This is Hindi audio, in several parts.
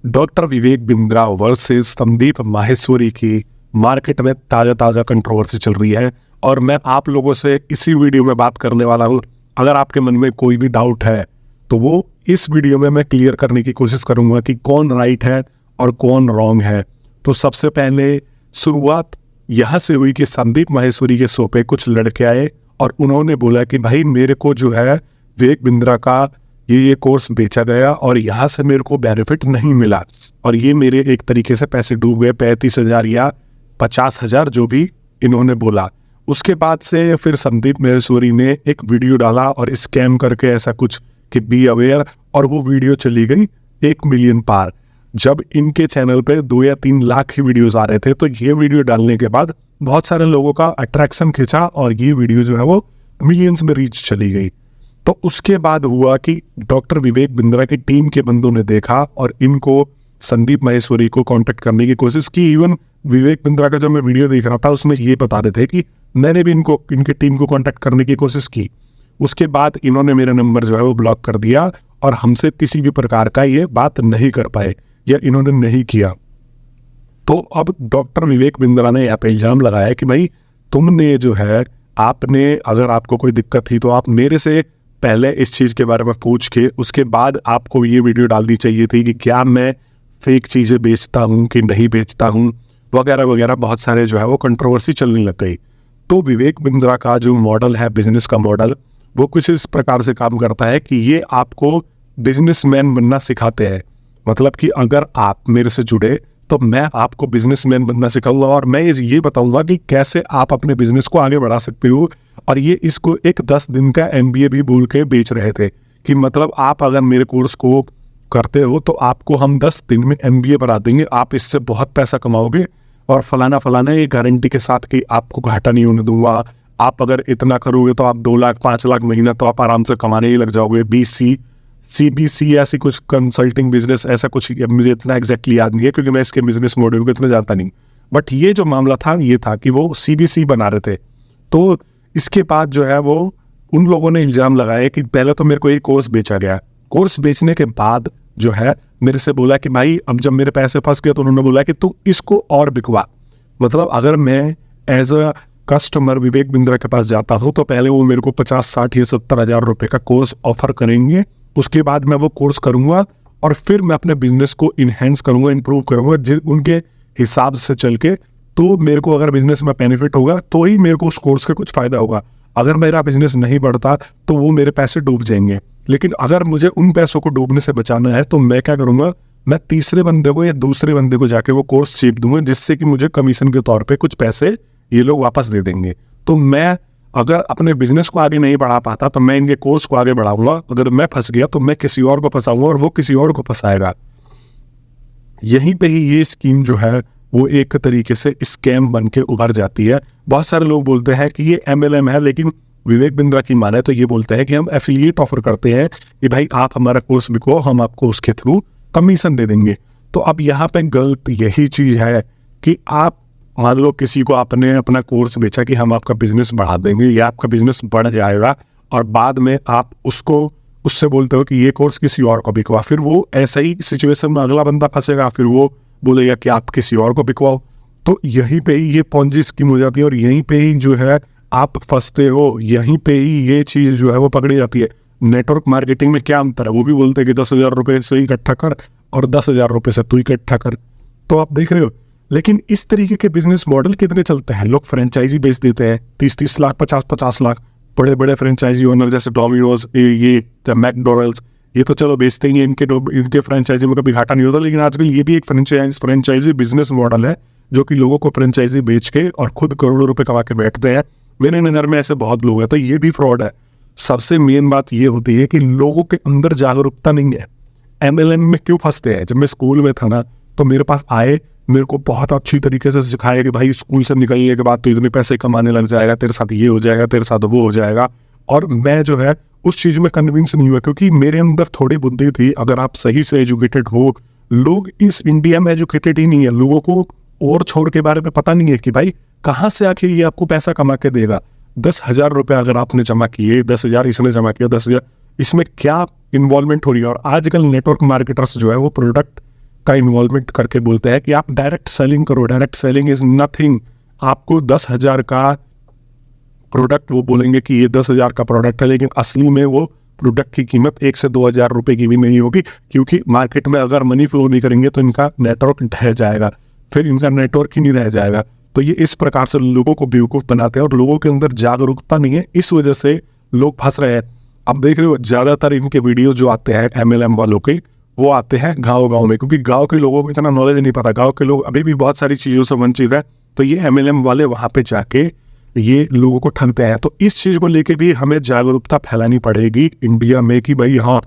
डॉक्टर विवेक बिंद्रा वर्सेस संदीप माहेश्वरी की मार्केट में ताज़ा कंट्रोवर्सी चल रही है और मैं आप लोगों से इसी वीडियो में बात करने वाला हूं। अगर आपके मन में कोई भी डाउट है तो वो इस वीडियो में मैं क्लियर करने की कोशिश करूंगा कि कौन राइट है और कौन रॉन्ग है। तो सबसे पहले शुरुआत यहाँ से हुई कि संदीप माहेश्वरी के शो पे कुछ लड़के आए और उन्होंने बोला कि भाई मेरे को जो है विवेक बिंद्रा का ये कोर्स बेचा गया और यहाँ से मेरे को बेनिफिट नहीं मिला और ये मेरे एक तरीके से पैसे डूब गए 35,000 या 50,000 जो भी इन्होंने बोला। उसके बाद से फिर संदीप माहेश्वरी ने एक वीडियो डाला और स्कैम करके ऐसा कुछ कि बी अवेयर, और वो वीडियो चली गई 1 मिलियन पार। जब इनके चैनल पे 2 या 3 लाख ही वीडियोस आ रहे थे तो ये वीडियो डालने के बाद बहुत सारे लोगों का अट्रैक्शन खिंचा और ये वीडियो जो है वो मिलियंस में रीच चली गई। तो उसके बाद हुआ कि डॉक्टर विवेक बिंद्रा की टीम के बंदों ने देखा और इनको संदीप माहेश्वरी को कांटेक्ट करने की कोशिश की। इवन विवेक बिंद्रा का जो मैं वीडियो देख रहा था उसमें ये बता रहे थे कि मैंने भी इनकी टीम को कांटेक्ट करने की कोशिश की। उसके बाद इन्होंने मेरा नंबर जो है वो ब्लॉक कर दिया और हमसे किसी भी प्रकार का ये बात नहीं कर पाए या इन्होंने नहीं किया। तो अब डॉक्टर विवेक बिंद्रा ने यहाँ पे इल्जाम लगाया कि भाई तुमने जो है आपने, अगर आपको कोई दिक्कत थी तो आप मेरे से पहले इस चीज़ के बारे में पूछ के उसके बाद आपको ये वीडियो डालनी चाहिए थी कि क्या मैं फेक चीज़ें बेचता हूँ कि नहीं बेचता हूँ वगैरह वगैरह। बहुत सारे जो है वो कंट्रोवर्सी चलने लग गई। तो विवेक बिंद्रा का जो मॉडल है, बिजनेस का मॉडल, वो कुछ इस प्रकार से काम करता है कि ये आपको बिजनेसमैन बनना सिखाते हैं। मतलब कि अगर आप मेरे से जुड़े तो मैं आपको बिजनेसमैन बनना सिखाऊंगा और मैं ये बताऊंगा कि कैसे आप अपने बिजनेस को आगे बढ़ा सकते हो। और ये इसको एक 10 दिन का MBA भी बोल के बेच रहे थे कि मतलब आप अगर मेरे कोर्स को करते हो तो आपको हम 10 दिन में MBA बना देंगे, आप इससे बहुत पैसा कमाओगे और फलाना ये गारंटी के साथ कि आपको घाटा नहीं होने दूंगा। आप अगर इतना करोगे तो आप 2 लाख 5 लाख महीना तो आप आराम से कमाने ही लग जाओगे। CBC ऐसी कुछ कंसल्टिंग बिजनेस, ऐसा कुछ, मुझे इतना एग्जैक्टली याद नहीं है क्योंकि मैं इसके बिजनेस मॉडल को इतना जानता नहीं। बट ये जो मामला था ये था कि वो CBC बना रहे थे। तो इसके बाद जो है वो उन लोगों ने इल्जाम लगाया कि पहले तो मेरे को ये कोर्स बेचा गया, कोर्स बेचने के बाद जो है मेरे से बोला कि भाई अब जब मेरे पैसे फंस गए तो उन्होंने बोला कि तू इसको और बिकवा। मतलब अगर मैं as a customer Vivek Bindra के पास जाता हूँ तो पहले वो मेरे को 50, 60 या 70 हज़ार रुपये का कोर्स ऑफर करेंगे। उसके बाद मैं वो कोर्स करूँगा और फिर मैं अपने बिजनेस को इन्हेंस करूँगा, इंप्रूव करूँगा उनके हिसाब से चल के। तो मेरे को अगर बिजनेस में बेनिफिट होगा तो ही मेरे को उस कोर्स का कुछ फायदा होगा। अगर मेरा बिजनेस नहीं बढ़ता तो वो मेरे पैसे डूब जाएंगे। लेकिन अगर मुझे उन पैसों को डूबने से बचाना है तो मैं क्या करूँगा, मैं तीसरे बंदे को या दूसरे बंदे को जाके वो कोर्स सीख दूंगा जिससे कि मुझे कमीशन के तौर पे कुछ पैसे ये लोग वापस दे देंगे। तो मैं अगर अपने बिजनेस को आगे नहीं बढ़ा पाता तो मैं इनके कोर्स को आगे बढ़ाऊंगा। अगर मैं फंस गया तो मैं किसी और को फंसाऊंगा और वो किसी और को फंसाएगा। यहीं पे ही ये स्कीम जो है वो एक तरीके से स्कैम बन के उभर जाती है। बहुत सारे लोग बोलते हैं कि ये MLM है, लेकिन विवेक बिंद्रा की माने तो ये बोलते हैं कि हम एफिलिएट ऑफर करते हैं कि भाई आप हमारा कोर्स बिको, हम आपको उसके थ्रू कमीशन दे देंगे। तो अब यहाँ पे गलत यही चीज़ है कि आप मान लो किसी को आपने अपना कोर्स बेचा कि हम आपका बिजनेस बढ़ा देंगे या आपका बिजनेस बढ़ जाएगा और बाद में आप उससे बोलते हो कि ये कोर्स किसी और को बिकवा। फिर वो ऐसा ही सिचुएशन में अगला बंदा फंसेगा, फिर वो बोलेगा कि आप किसी और को बिकवाओ। तो यहीं पे ही ये पॉन्जी स्कीम हो जाती है और यहीं पे ही जो है आप फंसते हो, यहीं पे ही ये चीज़ जो है वो पकड़ी जाती है। नेटवर्क मार्केटिंग में क्या अंतर है, वो भी बोलते हैं कि 10,000 रुपये से इकट्ठा कर और 10,000 रुपये से तू इकट्ठा कर। तो आप देख रहे हो। लेकिन इस तरीके के बिजनेस मॉडल कितने चलते हैं। लोग फ्रेंचाइजी बेच देते हैं 30-30 लाख, 50-50 लाख। बड़े बड़े फ्रेंचाइजी ओनर जैसे डोमिनोज, ये मैकडोनल्ड्स, ये तो चलो बेचते ही हैं, इनके फ्रेंचाइजी में कभी घाटा नहीं होता। लेकिन आजकल ये भी एक फ्रेंचाइजी बिजनेस मॉडल है जो कि लोगों को फ्रेंचाइजी बेच के और खुद करोड़ों रुपए कमा के बैठते हैं। मेरे नज़र में ऐसे बहुत लोग हैं, तो ये भी फ्रॉड है। सबसे मेन बात ये होती है कि लोगों के अंदर जागरूकता नहीं है। MLM में क्यों फंसते हैं। जब मैं स्कूल में था ना तो मेरे पास आए, मेरे को बहुत अच्छी तरीके से सिखाया कि भाई स्कूल से निकलने के बाद तो इतने पैसे कमाने लग जाएगा, तेरे साथ ये हो जाएगा, तेरे साथ वो हो जाएगा। और मैं जो है उस चीज़ में कन्विंस नहीं हुआ क्योंकि मेरे अंदर थोड़ी बुद्धि थी। अगर आप सही से एजुकेटेड हो, लोग इस इंडिया में एजुकेटेड ही नहीं है। लोगों को और छोड़ के बारे में पता नहीं है कि भाई कहाँ से आखिर ये आपको पैसा कमा के देगा। 10,000 रुपये अगर आपने जमा किए, 10,000 इसने जमा किया, 10,000, इसमें क्या इन्वॉल्वमेंट हो रही है। और आजकल नेटवर्क मार्केटर्स जो है वो प्रोडक्ट का इन्वॉल्वमेंट करके बोलते हैं कि आप डायरेक्ट सेलिंग करो। Direct selling is nothing. आपको 10,000 का प्रोडक्ट वो बोलेंगे कि ये 10,000 का प्रोडक्ट है, लेकिन असली में वो प्रोडक्ट की कीमत 1 से 2,000 रुपए की भी नहीं होगी, क्योंकि मार्केट में अगर मनी फ्लो नहीं करेंगे तो इनका नेटवर्क ढह जाएगा, फिर इनका नेटवर्क ही नहीं रह जाएगा। तो ये इस प्रकार से लोगों को बेवकूफ़ बनाते हैं और लोगों के अंदर जागरूकता नहीं है, इस वजह से लोग फंस रहे हैं। अब देख रहे हो ज़्यादातर इनके वीडियो जो आते हैं MLM वालों के, वो आते हैं गाँव में, क्योंकि गाँव के लोगों को इतना नॉलेज नहीं पता। गाँव के लोग अभी भी बहुत सारी चीज़ों से वंचित है, तो ये MLM वाले वहाँ पे जाके ये लोगों को ठगते हैं। तो इस चीज़ को लेके भी हमें जागरूकता फैलानी पड़ेगी इंडिया में कि भाई हाँ,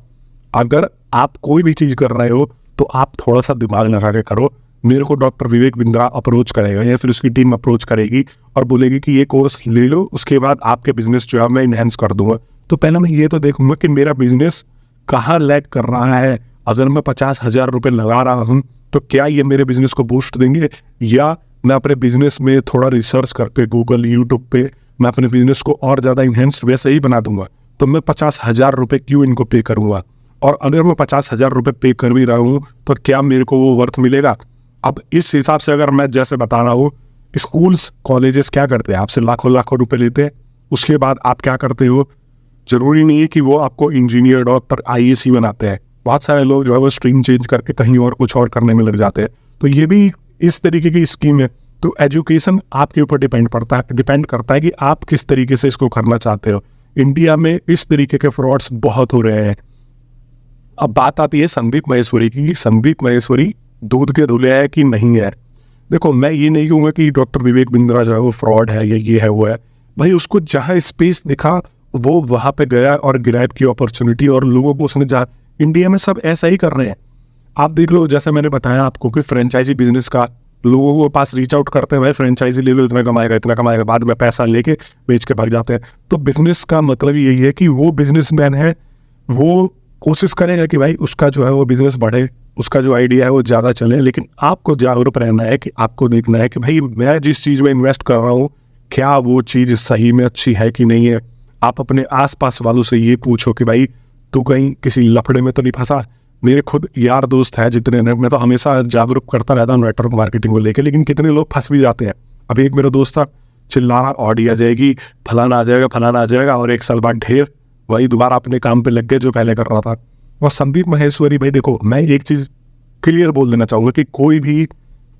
अगर आप कोई भी चीज़ कर रहे हो तो आप थोड़ा सा दिमाग लगा के करो। मेरे को डॉक्टर विवेक बिंद्रा अप्रोच करेगा या फिर उसकी टीम अप्रोच करेगी और बोलेगी कि ये कोर्स ले लो, उसके बाद आपके बिजनेस जो है मैं इनहेंस कर दूंगा। तो पहले मैं ये तो देखूंगा कि मेरा बिजनेस कहाँ लैग कर रहा है। अगर मैं 50,000 रुपये लगा रहा हूँ तो क्या ये मेरे बिजनेस को बूस्ट देंगे, या मैं अपने बिजनेस में थोड़ा रिसर्च करके गूगल यूट्यूब पे मैं अपने बिजनेस को और ज़्यादा इन्हेंस वैसे ही बना दूंगा। तो मैं 50,000 रुपये क्यों इनको पे करूँगा? और अगर मैं 50,000 रुपये पे कर भी रहा हूँ तो क्या मेरे को वो वर्थ मिलेगा? अब इस हिसाब से अगर मैं जैसे बता रहा हूँ, स्कूल्स कॉलेजेस क्या करते हैं, आपसे लाखों रुपए लेते हैं, उसके बाद आप क्या करते हो? जरूरी नहीं है कि वो आपको इंजीनियर, डॉक्टर, IAS ही बनाते हैं। बहुत सारे लोग जो है वो स्ट्रीम चेंज करके कहीं और कुछ और करने में लग जाते हैं। तो ये भी इस तरीके की स्कीम है। तो एजुकेशन आपके ऊपर डिपेंड करता है कि आप किस तरीके से इसको करना चाहते हो। इंडिया में इस तरीके के फ्रॉड्स बहुत हो रहे हैं। अब बात आती है संदीप माहेश्वरी की। संदीप माहेश्वरी दूध के धुले है कि नहीं है। देखो, मैं ये नहीं कहूँगा कि डॉक्टर विवेक बिंद्रा जो है वो फ्रॉड है या ये है वो है। भाई उसको जहाँ स्पेस दिखा वो वहाँ पे गया और ग्रैब की अपॉर्चुनिटी, और लोगों को उसने इंडिया में सब ऐसा ही कर रहे हैं। आप देख लो, जैसे मैंने बताया आपको कि फ्रेंचाइजी बिजनेस का लोगों को पास रीच आउट करते हैं, भाई फ्रेंचाइजी ले लो, इतना कमाएगा, बाद में पैसा लेके बेच के भाग जाते हैं। तो बिजनेस का मतलब यही है कि वो बिजनेसमैन है, वो कोशिश करेगा कि भाई उसका जो है वो बिजनेस बढ़े, उसका जो आइडिया है वो ज़्यादा चले। लेकिन आपको जागरूक रहना है कि आपको देखना है कि भाई मैं जिस चीज़ में इन्वेस्ट कर रहा हूँ क्या वो चीज़ सही में अच्छी है कि नहीं है। आप अपने आसपास वालों से ये पूछो कि भाई तू कहीं किसी लफड़े में तो नहीं फंसा। मेरे खुद यार दोस्त है जितने ने, मैं तो हमेशा जागरूक करता रहता हूँ नेटवर्क मार्केटिंग को लेकर, लेकिन कितने लोग फंस भी जाते हैं। अभी एक मेरा दोस्त था, चिल्लाना ऑडी आ जाएगी, फलाना आ जाएगा, और 1 साल बाद ढेर वही दोबारा अपने काम पे लग गए जो पहले कर रहा था। और संदीप माहेश्वरी, भाई देखो, मैं एक चीज़ क्लियर बोल देना चाहूँगा कि कोई भी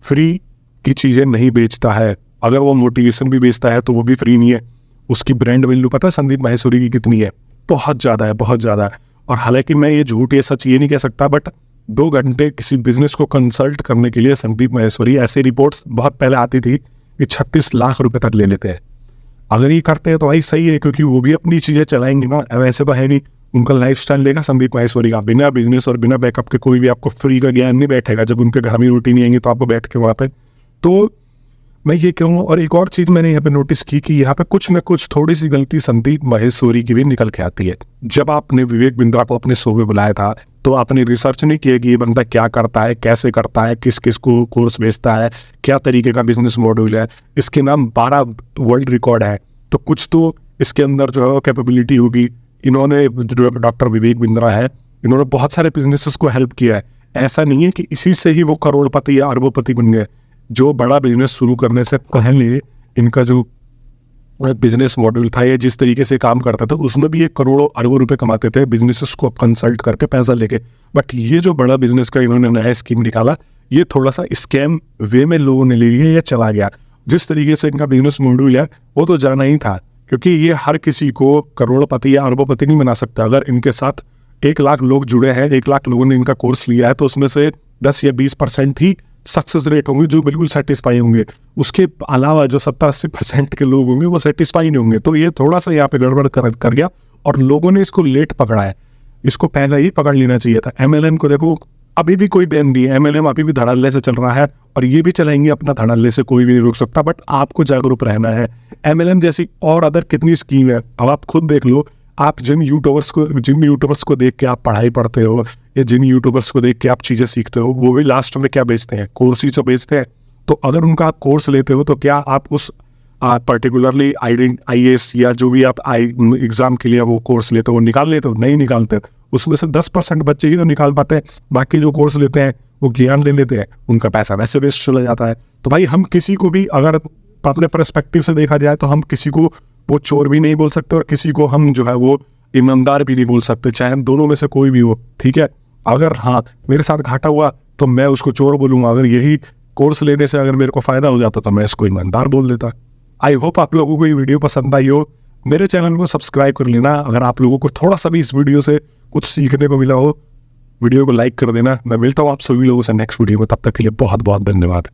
फ्री की चीज़ें नहीं बेचता है। अगर वो मोटिवेशन भी बेचता है तो वो भी फ्री नहीं है। उसकी ब्रांड वैल्यू पता है संदीप माहेश्वरी की कितनी है? बहुत ज़्यादा है, बहुत ज़्यादा है। और हालांकि मैं ये झूठ या सच ये नहीं कह सकता, बट 2 घंटे किसी बिजनेस को कंसल्ट करने के लिए संदीप माहेश्वरी, ऐसी रिपोर्ट्स बहुत पहले आती थी कि 36 लाख रुपए तक ले लेते हैं। अगर ये करते हैं तो भाई सही है, क्योंकि वो भी अपनी चीज़ें चलाएंगे ना, वैसे तो है नहीं। उनका लाइफस्टाइल देखा संदीप माहेश्वरी का, बिना बिजनेस और बिना बैकअप के कोई भी आपको फ्री का ज्ञान नहीं बैठेगा। जब उनके घर में रोटी नहीं आएंगी तो आपको बैठ के वहाँ पे, तो मैं ये कहूँगा। और एक और चीज़ मैंने यहाँ पे नोटिस की कि यहाँ पे कुछ न कुछ थोड़ी सी गलती संदीप माहेश्वरी की भी निकल के आती है। जब आपने विवेक बिंद्रा को अपने शो में बुलाया था तो आपने रिसर्च नहीं किया कि ये बंदा क्या करता है, कैसे करता है, किस किस को कोर्स बेचता है, क्या तरीके का बिजनेस मॉड्यूल है। इसके नाम 12 वर्ल्ड रिकॉर्ड है, तो कुछ तो इसके अंदर जो है कैपेबिलिटी होगी। इन्होंने, डॉक्टर विवेक बिंद्रा है, इन्होंने बहुत सारे बिजनेसेस को हेल्प किया है। ऐसा नहीं है कि इसी से ही वो करोड़पति या अरबोपति बन गए। जो बड़ा बिजनेस शुरू करने से पहले इनका जो बिजनेस मॉडल था, ये जिस तरीके से काम करता था, उसमें भी ये करोड़ों अरबों रुपए कमाते थे बिजनेसेस को कंसल्ट करके पैसा लेके। बट ये जो बड़ा बिजनेस का इन्होंने नया स्कीम निकाला, ये थोड़ा सा स्कैम वे में लोगों ने ले लिया या चला गया। जिस तरीके से इनका बिजनेस मॉड्यूल है वो तो जाना ही था, क्योंकि ये हर किसी को करोड़पति या अरबोपति नहीं बना सकता। अगर इनके साथ 1 लाख लोग जुड़े हैं, 1 लाख लोगों ने इनका कोर्स लिया है, तो उसमें से 10 या 20% ही सक्सेस रेट होंगे जो बिल्कुल सेटिस्फाई होंगे। उसके अलावा जो 70-80% के लोग होंगे वो सेटिस्फाई नहीं होंगे। तो ये थोड़ा सा यहाँ पे गड़बड़ कर गया और लोगों ने इसको लेट पकड़ा है। इसको पहले ही पकड़ लेना चाहिए था। MLM को देखो, अभी भी कोई बैन नहीं है, MLM अभी भी धड़ल्ले से चल रहा है और ये भी चलाएंगे अपना धड़ल्ले से, कोई भी नहीं रोक सकता। बट आपको जागरूक रहना है। MLM जैसी और अदर कितनी स्कीम है, अब आप खुद देख लो। आप जिन यूट्यूबर्स को देख के आप पढ़ाई पढ़ते हो या जिन यूट्यूबर्स को देख के आप चीज़ें सीखते हो, वो भी लास्ट में क्या बेचते हैं? कोर्स ही तो बेचते हैं। तो अगर उनका आप कोर्स लेते हो तो क्या आप उस पर्टिकुलरली IAS या जो भी आप एग्ज़ाम के लिए वो कोर्स लेते हो, वो निकाल लेते हो? नहीं निकालते। उसमें से 10% बच्चे ही तो निकाल पाते हैं, बाकी जो कोर्स लेते हैं वो ज्ञान ले लेते हैं, उनका पैसा वैसे वेस्ट चला जाता है। तो भाई हम किसी को भी अगर अपने पर्सपेक्टिव से देखा जाए तो हम किसी को वो चोर भी नहीं बोल सकते और किसी को हम जो है वो ईमानदार भी नहीं बोल सकते, चाहे हम दोनों में से कोई भी हो, ठीक है। अगर हाँ मेरे साथ घाटा हुआ तो मैं उसको चोर बोलूंगा, अगर यही कोर्स लेने से अगर मेरे को फायदा हो जाता तो मैं इसको ईमानदार बोल देता। आई होप आप लोगों को ये वीडियो पसंद आई हो। मेरे चैनल को सब्सक्राइब कर लेना अगर आप लोगों को थोड़ा सा भी इस वीडियो से कुछ सीखने को मिला हो। वीडियो को लाइक कर देना। मैं मिलता हूँ आप सभी लोगों से नेक्स्ट वीडियो में, तब तक के लिए बहुत बहुत धन्यवाद।